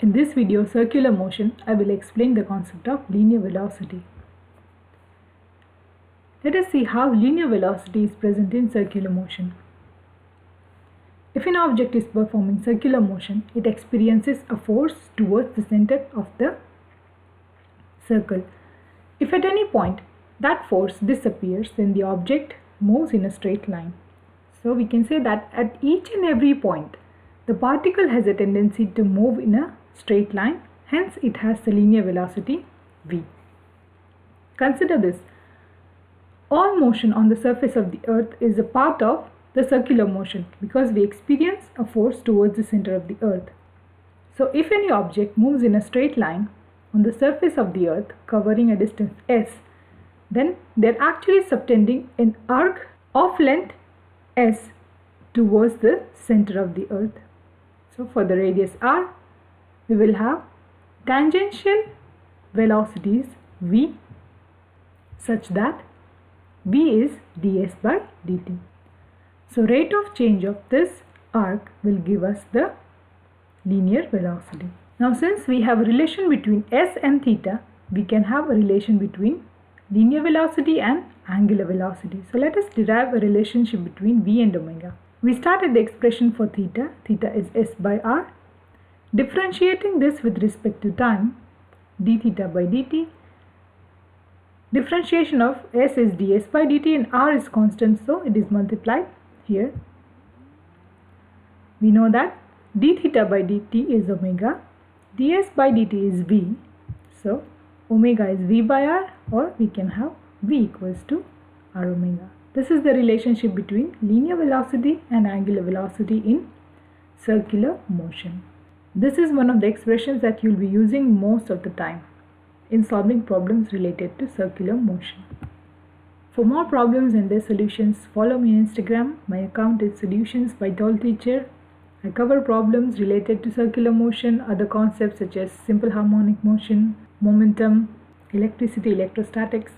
In this video, circular motion, I will explain the concept of linear velocity. Let us see how linear velocity is present in circular motion. If an object is performing circular motion, it experiences a force towards the center of the circle. If at any point that force disappears, then the object moves in a straight line. So we can say that at each and every point, the particle has a tendency to move in a straight line, hence it has the linear velocity v. Consider this: all motion on the surface of the earth is a part of the circular motion because we experience a force towards the center of the earth. So if any object moves in a straight line on the surface of the earth covering a distance s, then they are actually subtending an arc of length s towards the center of the earth. So for the radius r, we will have tangential velocities v such that v is ds by dt. So rate of change of this arc will give us the linear velocity. Now since we have a relation between s and theta, we can have a relation between linear velocity and angular velocity. So let us derive a relationship between v and omega. We start at the expression for theta. Theta is s by r. Differentiating this with respect to time, d theta by dt. Differentiation of s is ds by dt and r is constant, so it is multiplied here. We know that d theta by dt is omega, ds by dt is v, so omega is v by r, or we can have v equals to r omega. This is the relationship between linear velocity and angular velocity in circular motion. This is one of the expressions that you will be using most of the time in solving problems related to circular motion. For more problems and their solutions, follow me on Instagram. My account is Solutions by Tall Teacher. I cover problems related to circular motion, other concepts such as simple harmonic motion, momentum, electricity, electrostatics.